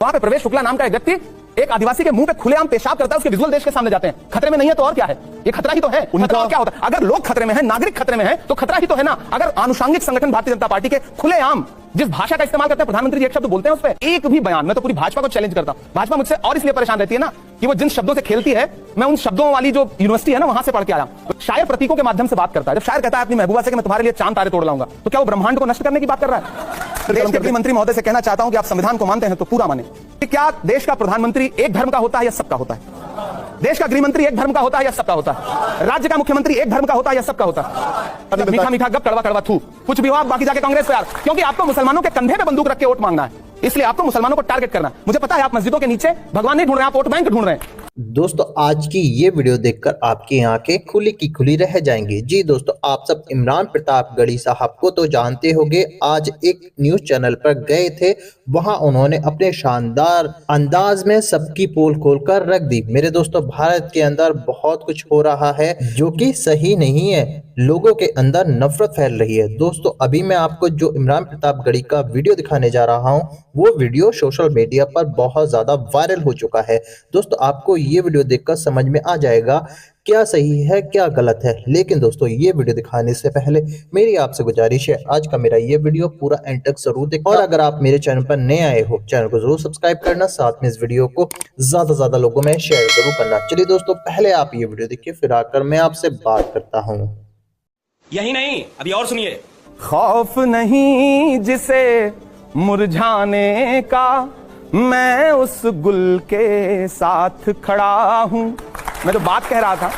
वहां पे प्रवेश शुक्ला नाम का एक व्यक्ति एक आदिवासी के मुंह पे खुलेआम पेशाब करता है, उसके विजुअल देश के सामने जाते हैं। खतरे में नहीं है तो और क्या है? ये खतरा ही तो है। उनका क्या होता है? अगर लोग खतरे में हैं, नागरिक खतरे में हैं, तो खतरा ही तो है ना। अगर आनुषंगिक संगठन भारतीय जनता पार्टी के खुलेआम जिस भाषा का इस्तेमाल करते हैं, प्रधानमंत्री जी एक शब्द बोलते हैं उस पर एक भी बयान, मैं तो पूरी भाजपा को चैलेंज करता हूं। भाजपा मुझसे और इसलिए परेशान रहती है ना कि वो जिन शब्दों से खेलती है, मैं उन शब्दों वाली जो यूनिवर्सिटी है ना वहां से पढ़ के आया। शायर प्रतीकों के माध्यम से बात करता है। जब शायर कहता है अपनी महबूबा से कि मैं तुम्हारे लिए चांद तारे तोड़ लाऊंगा, तो क्या वो ब्रह्मांड को नष्ट करने की बात कर रहा है? देश के गृह मंत्री महोदय से कहना चाहता हूं कि आप संविधान को मानते हैं तो पूरा माने। क्या देश का प्रधानमंत्री एक धर्म का होता है या सबका होता है? देश का गृह मंत्री एक धर्म का होता है या सबका होता है? राज्य का मुख्यमंत्री एक धर्म का होता है या सबका होता है? मीठा मीठा गप कड़वा कड़वा थू, कुछ भी हो आप बाकी जाके कांग्रेस पे यार, क्योंकि आपको मुसलमानों के कंधे पे बंदूक रख के वोट मांगना है, इसलिए आपको मुसलमानों को टारगेट करना है। मुझे पता है आप मस्जिदों के नीचे भगवान नहीं ढूंढ रहे हैं, आप वोट बैंक ढूंढ रहे हैं। दोस्तों आज की ये वीडियो देखकर आपकी आंखें खुली की खुली रह जाएंगी। जी दोस्तों, आप सब इमरान प्रतापगढ़ी साहब को तो जानते होंगे। आज एक न्यूज चैनल पर गए थे, वहां उन्होंने अपने शानदार अंदाज में सबकी पोल खोलकर रख दी। मेरे दोस्तों, भारत के अंदर बहुत कुछ हो रहा है जो कि सही नहीं है, लोगों के अंदर नफरत फैल रही है। दोस्तों अभी मैं आपको जो इमरान प्रतापगढ़ी का वीडियो दिखाने जा रहा हूं, वो वीडियो सोशल मीडिया पर बहुत ज्यादा वायरल हो चुका है। दोस्तों आपको ये वीडियो देखकर समझ में आ जाएगा क्या सही है क्या गलत है। लेकिन दोस्तों ये वीडियो दिखाने से पहले मेरी आपसे गुजारिश है, आज का मेरा ये वीडियो पूरा एंड तक जरूर देखना, और अगर आप मेरे चैनल पर नए आए हो चैनल को जरूर सब्सक्राइब करना, साथ में इस वीडियो को ज्यादा से ज्यादा लोगों में शेयर जरूर करना। चलिए दोस्तों, पहले आप ये वीडियो देखिए, फिर आकर मैं आपसे बात करता हूँ। यही नहीं, अभी और सुनिए। खौफ नहीं जिसे मुरझाने का, मैं उस गुल के साथ खड़ा हूं। मैं तो बात कह रहा था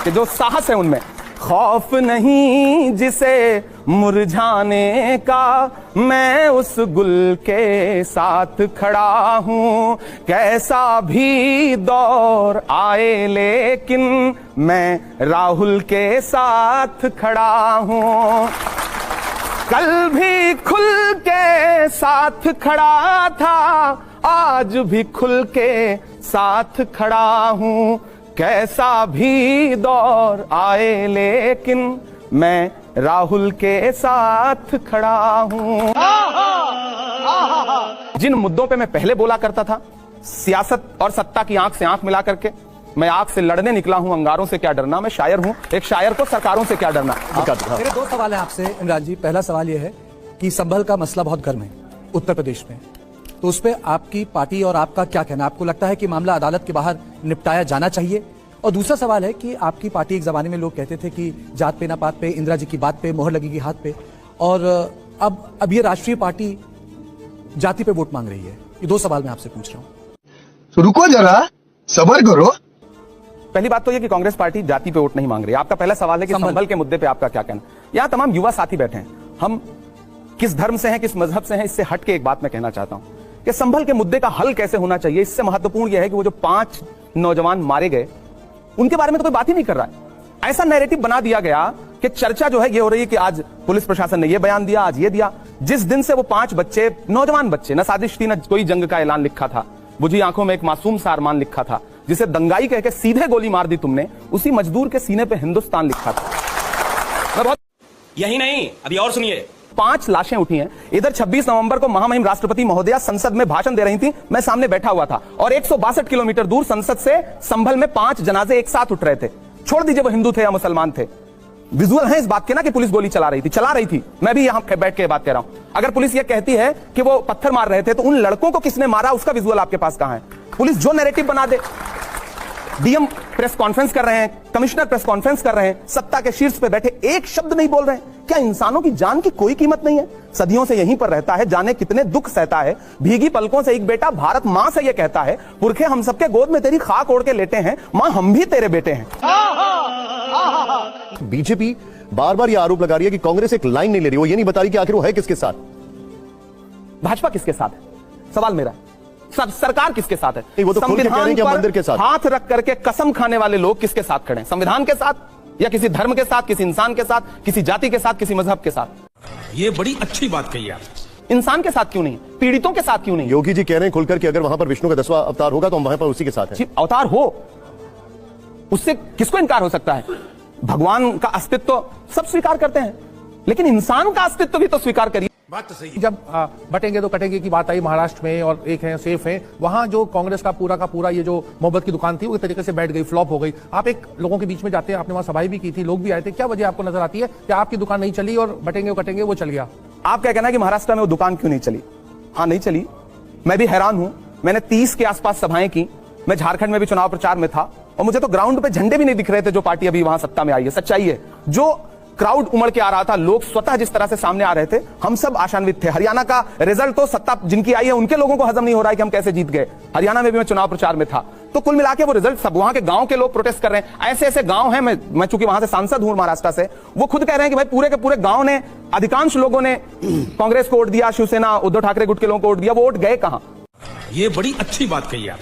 कि जो साहस है उनमें, खौफ नहीं जिसे मुरझाने का, मैं उस गुल के साथ खड़ा हूं। कैसा भी दौर आए लेकिन मैं राहुल के साथ खड़ा हूं। कल भी खुल के साथ खड़ा था, आज भी खुल के साथ खड़ा हूं। कैसा भी दौर आए लेकिन मैं राहुल के साथ खड़ा हूं। जिन मुद्दों पे मैं पहले बोला करता था, सियासत और सत्ता की आंख से आंख मिला करके मैं आग से लड़ने निकला हूं। अंगारों से क्या डरना, मैं शायर हूं, एक शायर को सरकारों से क्या डरना। मेरे दो सवाल हैं आपसे इमरान जी। पहला सवाल यह है कि संभल का मसला बहुत गर्म है उत्तर प्रदेश में, तो उस पर आपकी पार्टी और आपका क्या कहना? आपको लगता है कि मामला अदालत के बाहर निपटाया जाना चाहिए? और दूसरा सवाल है कि आपकी पार्टी एक जमाने में लोग कहते थे कि जात पे ना पात पे, इंदिरा जी की बात पे मोहर लगेगी हाथ पे, और अब ये राष्ट्रीय पार्टी जाति पे वोट मांग रही है। ये दो सवाल मैं आपसे पूछ रहा हूँ। तो रुको जरा, सब्र करो। पहली बात तो ये कि कांग्रेस पार्टी जाति पे वोट नहीं मांग रही। आपका पहला सवाल है कि संभल के मुद्दे पे आपका क्या कहना। यहाँ तमाम युवा साथी बैठे हैं, हम किस धर्म से हैं, किस मजहब से हैं, इससे हट के एक बात मैं कहना चाहता हूं कि संभल के मुद्दे का हल कैसे होना चाहिए। इससे महत्वपूर्ण यह है कि वो जो 5 नौजवान मारे गए उनके बारे में तो कोई बात ही नहीं कर रहा है। ऐसा नैरेटिव बना दिया गया कि चर्चा जो है ये हो रही है कि आज पुलिस प्रशासन ने ये बयान दिया, आज ये दिया। जिस दिन से वो 5 बच्चे, नौजवान बच्चे, न साजिश थी न कोई जंग का ऐलान लिखा था, बुझी आंखों में एक मासूम सा अरमान लिखा था, जिसे दंगाई कह के सीधे गोली मार दी तुमने, उसी मजदूर के सीने पे हिंदुस्तान लिखा था। यही नहीं, अभी और सुनिए। 5 लाशें उठी हैं। इधर 26 नवंबर को महामहिम राष्ट्रपति महोदया संसद में भाषण दे रही थी, मैं सामने बैठा हुआ था, और 162 किलोमीटर दूर संसद से संभल में 5 जनाजे एक साथ उठ रहे थे। छोड़ दीजिए वो हिंदू थे या मुसलमान थे, विजुअल है इस बात के ना कि पुलिस गोली चला रही थी। मैं भी यहां बैठ के बात कह रहा हूं। अगर पुलिस ये कहती है कि वो पत्थर मार रहे थे, तो उन लड़कों को किसने मारा उसका विजुअल आपके पास कहां है? पुलिस जो नैरेटिव बना दे, डीएम प्रेस कॉन्फ्रेंस कर रहे हैं, कमिश्नर प्रेस कॉन्फ्रेंस कर रहे हैं, सत्ता के शीर्ष पे बैठे एक शब्द नहीं बोल रहे हैं। क्या इंसानों की जान की कोई कीमत नहीं है? सदियों से यहीं पर रहता है, जाने कितने दुख सहता है। भीगी पलकों से एक बेटा भारत मां से ये कहता है, पुरखे हम सबके गोद में तेरी खाक ओढ़ के लेटे हैं, मां हम भी तेरे बेटे हैं। बीजेपी बार बार यह आरोप लगा रही है कि कांग्रेस एक लाइन नहीं ले रही, वो ये नहीं बता रही कि आखिर वो है किसके साथ। भाजपा किसके साथ है, सवाल मेरा। सरकार किसके साथ है? वो तो खुल के कह रहे हैं कि मंदिर के साथ। हाथ रख करके कसम खाने वाले लोग किसके साथ खड़े हैं? संविधान के साथ, या किसी धर्म के साथ, किसी इंसान के साथ, किसी जाति के साथ, किसी मजहब के साथ? ये बड़ी अच्छी बात कही आप। इंसान के साथ क्यों नहीं, पीड़ितों के साथ क्यों नहीं? योगी जी कह रहे हैं खुलकर कि अगर वहां पर विष्णु का 10वां अवतार होगा तो हम वहां पर उसी के साथ हैं। अवतार हो, उससे किसको इनकार हो सकता है? भगवान का अस्तित्व सब स्वीकार करते हैं, लेकिन इंसान का अस्तित्व भी तो स्वीकार करिए। बात तो सही है। जब बटेंगे तो कटेंगे की बात आई महाराष्ट्र में और एक है सेफ है, वहां जो कांग्रेस का पूरा ये जो मोहब्बत की दुकान थी वो एक तरीके से बैठ गई, फ्लॉप हो गई। आप एक लोगों के बीच में जाते हैं, आपने वहां सभाएं भी की थी, लोग भी आए थे, क्या वजह आपको नजर आती है कि आपकी दुकान नहीं चली और बटेंगे कटेंगे वो चल गया? आप क्या कहना है कि महाराष्ट्र में वो दुकान क्यों नहीं चली? हाँ, नहीं चली। मैं भी हैरान हूं। मैंने 30 के आसपास सभाएं की। मैं झारखंड में भी चुनाव प्रचार में था और मुझे तो ग्राउंड पे झंडे भी नहीं दिख रहे थे जो पार्टी अभी वहां सत्ता में आई है। सच्चाई है, जो क्राउड उमड़ के आ रहा था, लोग स्वतः जिस तरह से सामने आ रहे थे, हम सब आशान्वित थे। हरियाणा का रिजल्ट तो सत्ता जिनकी आई है उनके लोगों को हजम नहीं हो रहा है कि हम कैसे जीत गए। हरियाणा में भी मैं चुनाव प्रचार में था, तो कुल मिला के वो रिजल्ट सब वहां के गांव के लोग प्रोटेस्ट कर रहे हैं। ऐसे ऐसे गांव हैं, मैं चूंकि वहां से सांसद हूं महाराष्ट्र से, वो खुद कह रहे हैं कि भाई पूरे के पूरे गांव ने, अधिकांश लोगों ने कांग्रेस को वोट दिया, शिवसेना उद्धव ठाकरे गुट के लोगों को वोट दिया। वो वोट गए कहां? ये बड़ी अच्छी बात कही आप।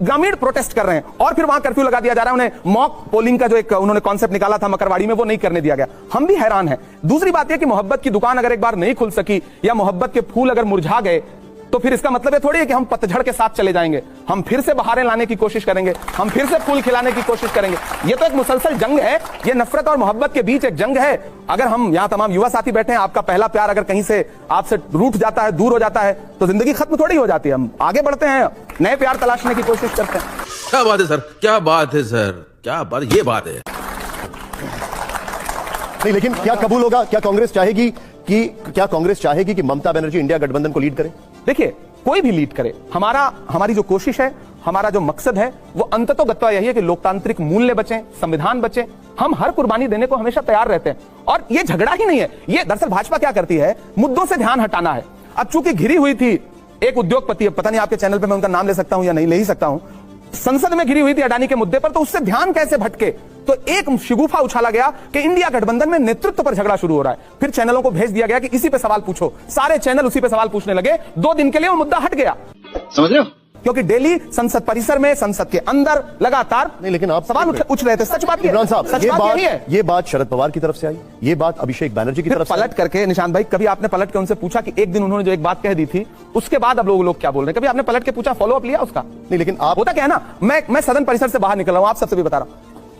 ग्रामीण प्रोटेस्ट कर रहे हैं और फिर वहां कर्फ्यू लगा दिया जा रहा है। उन्हें मॉक पोलिंग का जो एक उन्होंने कॉन्सेप्ट निकाला था मकरवाड़ी में, वो नहीं करने दिया गया। हम भी हैरान हैं। दूसरी बात यह कि मोहब्बत की दुकान अगर एक बार नहीं खुल सकी या मोहब्बत के फूल अगर मुरझा गए तो फिर इसका मतलब ये थोड़ी है कि हम पतझड़ के साथ चले जाएंगे। हम फिर से बहारें लाने की कोशिश करेंगे, हम फिर से फूल खिलाने की कोशिश करेंगे। ये तो एक मुसलसल जंग है, ये नफरत और मोहब्बत के बीच एक जंग है। अगर हम यहां तमाम युवा साथी बैठे हैं, आपका पहला प्यार अगर कहीं से आपसे रूठ जाता है, दूर हो जाता है, तो जिंदगी खत्म थोड़ी हो जाती है। हम आगे बढ़ते हैं, नए प्यार तलाशने की कोशिश करते हैं। क्या बात है सर, क्या बात है सर, क्या बात, ये बात है। नहीं, लेकिन क्या कबूल होगा? क्या कांग्रेस चाहेगी कि ममता बनर्जी इंडिया गठबंधन को लीड करे? देखिए, कोई भी लीड करे, हमारी जो कोशिश है, हमारा जो मकसद है, वो अंततोगत्वा यही है कि लोकतांत्रिक मूल्य बचें, संविधान बचे। हम हर कुर्बानी देने को हमेशा तैयार रहते हैं। और ये झगड़ा ही नहीं है। ये दरअसल भाजपा क्या करती है, मुद्दों से ध्यान हटाना है। अब चूंकि घिरी हुई थी एक उद्योगपति, पता नहीं आपके चैनल पे मैं उनका नाम ले सकता हूं या नहीं ले ही सकता हूं, संसद में घिरी हुई थी अडानी के मुद्दे पर, तो उससे ध्यान कैसे भटके? तो एक शिगुफा उछाला गया कि इंडिया गठबंधन में नेतृत्व पर झगड़ा शुरू हो रहा है। फिर चैनलों को भेज दिया गया कि इसी पे सवाल पूछो। सारे चैनल उसी पे सवाल पूछने लगे। 2 दिन के लिए वो मुद्दा हट गया। समझ रहे हो? क्योंकि डेली संसद परिसर में, संसद के अंदर लगातार नहीं, लेकिन आप सवाल उछ रहे थे। सच बात इमरान साहब, सच बात यही है। ये बात शरद पवार की तरफ से आई, ये बात अभिषेक बैनर्जी की तरफ से पलट करके निशांत भाई, कभी आपने पलट के उनसे पूछा कि एक दिन उन्होंने जो एक बात कह दी थी उसके बाद अब लोग क्या बोल रहे हैं? कभी आपने पलट के पूछा, फॉलो अप लिया उसका? नहीं, लेकिन आप होता क्या है ना, मैं सदन परिसर से बाहर निकल रहा हूं, आप सबसे भी बता रहा हूं,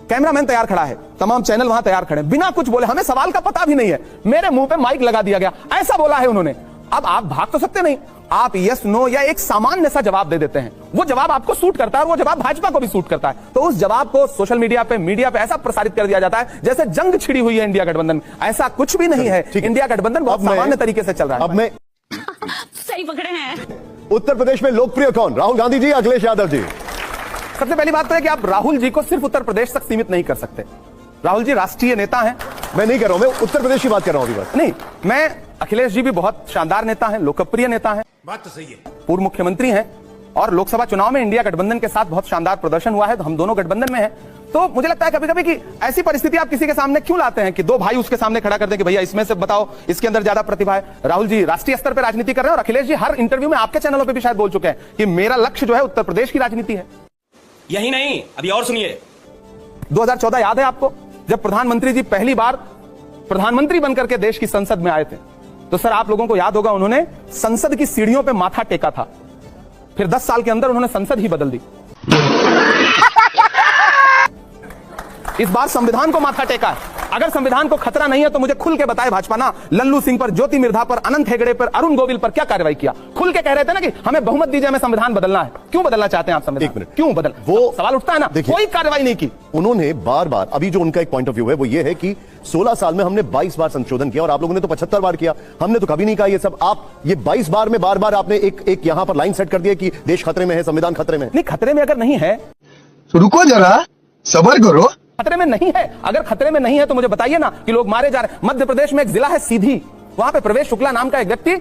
कैमरामैन तैयार खड़ा है, तमाम चैनल वहां तैयार खड़े, बिना कुछ बोले, हमें सवाल का पता भी नहीं है, मेरे मुंह पे माइक लगा दिया गया, ऐसा बोला है उन्होंने। अब आप भाग तो सकते नहीं, आप यस नो या एक सामान्य सा जवाब दे देते हैं। वो जवाब आपको सूट करता है और वो जवाब भाजपा को भी सूट करता है। तो उस जवाब को सोशल मीडिया पे, मीडिया पे ऐसा प्रसारित कर दिया जाता है जैसे जंग छिड़ी हुई है इंडिया गठबंधन में। ऐसा कुछ भी नहीं है। इंडिया गठबंधन बहुत सामान्य तरीके से चल रहा है। अब मैं सही पकड़े हैं। उत्तर प्रदेश में लोकप्रिय कौन? राहुल गांधी जी, अखिलेश यादव जी? सबसे पहली बात तो है कि आप राहुल जी को सिर्फ उत्तर प्रदेश तक सीमित नहीं कर सकते। राहुल जी राष्ट्रीय नेता हैं। मैं नहीं कर रहा हूं, मैं उत्तर प्रदेश की बात कर रहा हूं अभी बस। नहीं, मैं अखिलेश जी भी बहुत शानदार नेता हैं, लोकप्रिय नेता हैं, बात तो सही है। पूर्व मुख्यमंत्री हैं और लोकसभा चुनाव में इंडिया गठबंधन के साथ बहुत शानदार प्रदर्शन हुआ है, तो हम दोनों गठबंधन में हैं। तो मुझे लगता है कभी कभी कि ऐसी परिस्थिति आप किसी के सामने क्यों लाते हैं कि 2 भाई उसके सामने खड़ा कर दें कि भैया इसमें से बताओ इसके अंदर ज्यादा प्रतिभा है। राहुल जी राष्ट्रीय स्तर पर राजनीति कर रहे हैं और अखिलेश जी हर इंटरव्यू में आपके चैनलों पर भी शायद बोल चुके हैं कि मेरा लक्ष्य जो है उत्तर प्रदेश की राजनीति है। यही नहीं, अभी और सुनिए। 2014 याद है आपको, जब प्रधानमंत्री जी पहली बार प्रधानमंत्री बनकर के देश की संसद में आए थे, तो सर आप लोगों को याद होगा उन्होंने संसद की सीढ़ियों पे माथा टेका था। फिर 10 साल के अंदर उन्होंने संसद ही बदल दी। इस बार संविधान को माथा टेका है। अगर संविधान को खतरा नहीं है तो मुझे खुल के बताए भाजपा ना, लल्लू सिंह पर, ज्योति मिर्धा पर, अनंत हेगड़े पर, अरुण गोविल पर क्या कार्रवाई किया? खुल के कह रहे थे ना कि हमें बहुमत दीजिए, हमें संविधान बदलना है। क्यों बदलना चाहते हैं आप संविधान? एक मिनट, क्यों बदल? वो सवाल उठता है ना, कोई कार्रवाई नहीं की उन्होंने। बार बार अभी जो उनका एक पॉइंट ऑफ व्यू है वो ये है कि 16 साल में हमने 22 बार संशोधन किया और आप लोगों ने तो 75 बार किया, हमने तो कभी नहीं कहा ये सब। आप ये 22 बार में बार बार आपने एक यहां पर लाइन सेट कर दिया कि देश खतरे में है, संविधान खतरे में है। नहीं, खतरे में अगर नहीं है तो रुको जरा, सबर करो। खतरे में नहीं है, अगर खतरे में नहीं है तो मुझे बताइए ना कि लोग मारे जा रहे हैं। मध्य प्रदेश में एक जिला है सीधी, वहां पे प्रवेश शुक्ला नाम का एक व्यक्ति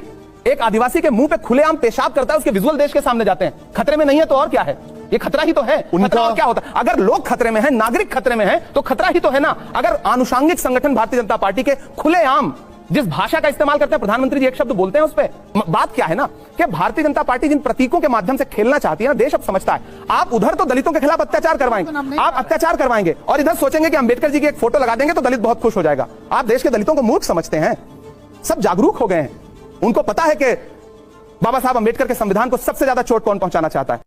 एक आदिवासी के मुंह पे खुलेआम पेशाब करता है, उसके विजुअल देश के सामने जाते हैं। खतरे में नहीं है तो और क्या है? ये खतरा ही तो है। खतरा और क्या होता है? अगर लोग खतरे में हैं, नागरिक खतरे में हैं, तो खतरा ही तो है ना। अगर आनुषंगिक संगठन भारतीय जनता पार्टी के खुलेआम जिस भाषा का इस्तेमाल करते हैं, प्रधानमंत्री जी एक शब्द बोलते हैं उस पे, बात क्या है ना कि भारतीय जनता पार्टी जिन प्रतीकों के माध्यम से खेलना चाहती है ना, देश अब समझता है। आप उधर तो दलितों के खिलाफ अत्याचार करवाएंगे, आप अत्याचार करवाएंगे और इधर सोचेंगे कि अंबेडकर जी की एक फोटो लगा देंगे तो दलित बहुत खुश हो जाएगा। आप देश के दलितों को मूर्ख समझते हैं। सब जागरूक हो गए हैं, उनको पता है कि बाबा साहब अंबेडकर के संविधान को सबसे ज्यादा चोट कौन पहुंचाना चाहता है।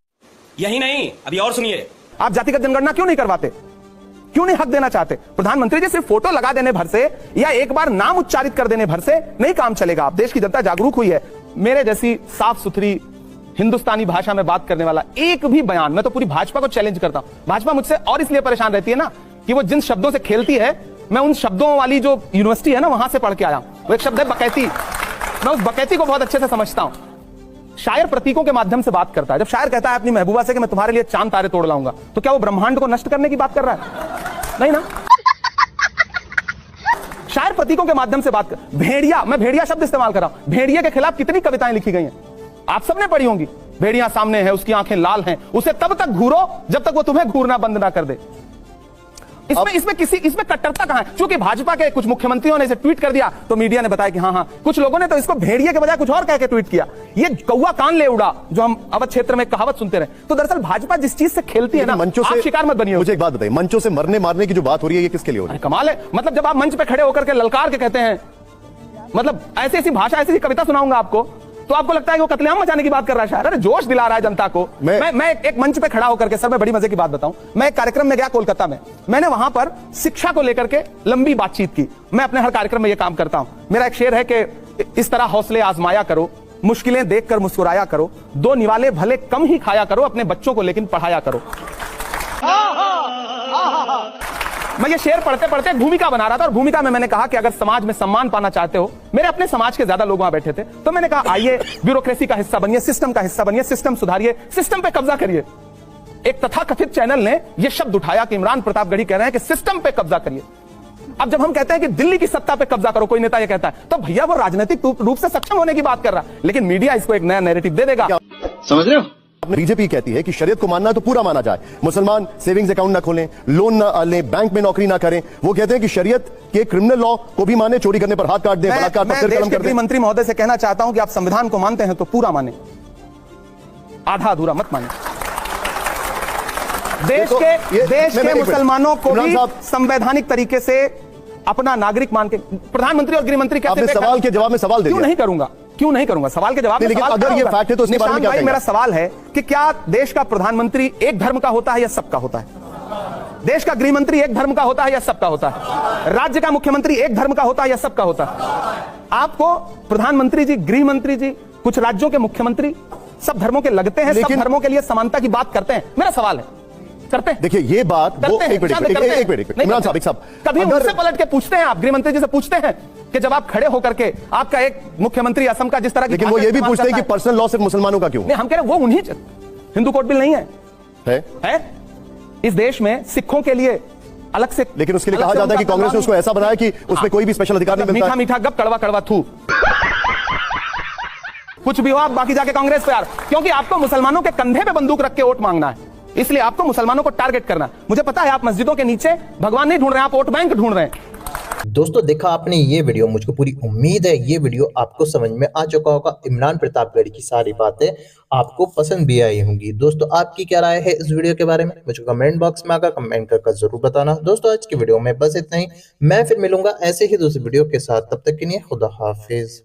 यही नहीं, अभी और सुनिए। आप जातिगत जनगणना क्यों नहीं करवाते? क्यों नहीं हक देना चाहते? प्रधानमंत्री जी, सिर्फ फोटो लगा देने भर से या एक बार नाम उच्चारित कर देने भर से नहीं काम चलेगा। आप देश की जनता जागरूक हुई है। मेरे जैसी साफ सुथरी हिंदुस्तानी भाषा में बात करने वाला एक भी बयान, मैं तो पूरी भाजपा को चैलेंज करता हूं। भाजपा मुझसे और इसलिए परेशान रहती है ना कि वो जिन शब्दों से खेलती है, मैं उन शब्दों वाली जो यूनिवर्सिटी है ना, वहां से पढ़ के आया हूं। वो एक शब्द है बकैती। मैं उस बकैती को बहुत अच्छे से समझता हूं। शायर प्रतीकों के माध्यम से बात करता है। जब शायर कहता है अपनी महबूबा से कि मैं तुम्हारे लिए चांद तारे तोड़ लाऊंगा, तो क्या वो ब्रह्मांड को नष्ट करने की बात कर रहा है? नहीं ना। शायर प्रतीकों के माध्यम से बात कर। भेड़िया, मैं भेड़िया शब्द इस्तेमाल कर रहा हूं। भेड़िया के खिलाफ कितनी कविताएं लिखी गई हैं, आप सबने पढ़ी होंगी। भेड़िया सामने है, उसकी आंखें लाल हैं, उसे तब तक घूरो जब तक वो तुम्हें घूरना बंद ना कर दे। इसमें कट्टरता कहां है? क्योंकि भाजपा के कुछ मुख्यमंत्रियों ने इसे ट्वीट कर दिया तो मीडिया ने बताया कि हाँ, कुछ लोगों ने तो इसको भेड़िए के बजाय कुछ और कह के ट्वीट किया। ये कौवा कान ले उड़ा, जो हम अवध क्षेत्र में कहावत सुनते रहे। तो दरअसल भाजपा जिस चीज से खेलती है ना, मंचों आप से शिकार मत बनिए। मुझे एक बात बताइए, मंचों से मरने मारने की जो बात हो रही है, ये किसके लिए हो रही है? कमाल है। मतलब जब आप मंच पे खड़े होकर के ललकार के कहते हैं, मतलब ऐसी भाषा, ऐसी कविता सुनाऊंगा आपको, तो आपको लगता है कि वो कत्लेआम मचाने की बात कर रहा है। शायर अरे जोश दिला रहा है जनता को। मैं एक मंच पे खड़ा होकर के, सर मैं बड़ी मजे की बात बताऊं, मैं एक कार्यक्रम में गया कोलकाता में, मैंने वहां पर शिक्षा को लेकर के लंबी बातचीत की। मैं अपने हर कार्यक्रम में यह काम करता हूं। मेरा एक शेर है कि इस तरह हौसले आजमाया करो, मुश्किलें देखकर मुस्कुराया करो, दो निवाले भले कम ही खाया करो, अपने बच्चों को लेकिन पढ़ाया करो। मैं ये शेर पढ़ते पढ़ते भूमिका बना रहा था, और भूमिका में मैंने कहा कि अगर समाज में सम्मान पाना चाहते हो, मेरे अपने समाज के ज्यादा लोग वहां बैठे थे, तो मैंने कहा आइए ब्यूरोक्रेसी का हिस्सा बनिए, सिस्टम का हिस्सा बनिए, सिस्टम सुधारिए, सिस्टम पे कब्जा करिए। एक तथाकथित चैनल ने यह शब्द उठाया कि इमरान प्रतापगढ़ी कह रहे हैं कि सिस्टम पे कब्जा करिए। अब जब हम कहते हैं कि दिल्ली की सत्ता पे कब्जा करो, कोई नेता ये कहता है, तो भैया वो राजनीतिक रूप से सक्षम होने की बात कर रहा है, लेकिन मीडिया इसको एक नया नैरेटिव दे देगा। समझ रहे हो? बीजेपी कहती है कि शरीयत को मानना है तो पूरा माना जाए, मुसलमान सेविंग्स अकाउंट ना खोलें, लोन ना लें, बैंक में नौकरी ना करें। वो कहते हैं कि शरीयत के क्रिमिनल लॉ को भी माने, चोरी करने पर हाथ काट दें, बलात्कार पर सिर कलम कर दें। मंत्री महोदय से कहना चाहता हूं कि आप संविधान को मानते हैं तो पूरा माने, आधा अधूरा मत माने। देश के मुसलमानों को भी संवैधानिक तरीके से अपना नागरिक मान के प्रधानमंत्री और गृह मंत्री कहते हैं। सवाल के जवाब में सवाल दे क्यों नहीं करूंगा? क्यों नहीं करूंगा? सवाल के जवाब में लेकिन अगर ये फैक्ट है तो उसके बारे में क्या कहेंगे? मेरा सवाल है कि क्या देश का प्रधानमंत्री एक धर्म का होता है या सबका होता है? देश का गृह मंत्री एक धर्म का होता है या सबका होता है? राज्य का मुख्यमंत्री एक धर्म का होता है या सबका होता है? आपको प्रधानमंत्री जी, गृह मंत्री जी, कुछ राज्यों के मुख्यमंत्री सब धर्मों के लगते हैं, सब धर्मों के लिए समानता की बात करते हैं। मेरा सवाल है, करते हैं? देखिए ये बात वो एक मिनट इमरान साहब कभी उनसे पलट के पूछते हैं, आप गृह मंत्री जी से पूछते हैं कि जब आप खड़े होकर के आपका एक मुख्यमंत्री असम का जिस तरह की, लेकिन वो ये भी पूछते हैं कि पर्सनल लॉ सिर्फ मुसलमानों का क्यों? नहीं, हम कह रहे हैं वो उन्हीं, हिंदू कोड बिल नहीं है इस देश में सिखों के लिए अलग से। लेकिन उसके लिए कहा जाता है कि कांग्रेस ने उसको ऐसा बनाया कि उसमें कोई भी स्पेशल अधिकार नहीं मिलता। मीठा मीठा गप, कड़वा कड़वा थू। कुछ भी हो आप बाकी जाके कांग्रेस पे यार, क्योंकि आपको मुसलमानों के कंधे पे बंदूक रख के वोट मांगना है, इसलिए आपको मुसलमानों को टारगेट करना है। मुझे पता है आप मस्जिदों के नीचे भगवान नहीं ढूंढ रहे हैं, आप वोट बैंक ढूंढ रहे हैं। दोस्तों देखा आपने ये वीडियो, मुझको पूरी उम्मीद है ये वीडियो आपको समझ में आ चुका होगा। इमरान प्रतापगढ़ी की सारी बातें आपको पसंद भी आई होंगी। दोस्तों आपकी क्या राय है इस वीडियो के बारे में, मुझे कमेंट बॉक्स में आकर कमेंट कर जरूर बताना। दोस्तों आज की वीडियो में बस इतना ही, मैं फिर मिलूंगा ऐसे ही दूसरी वीडियो के साथ, तब तक के लिए खुदा हाफिज।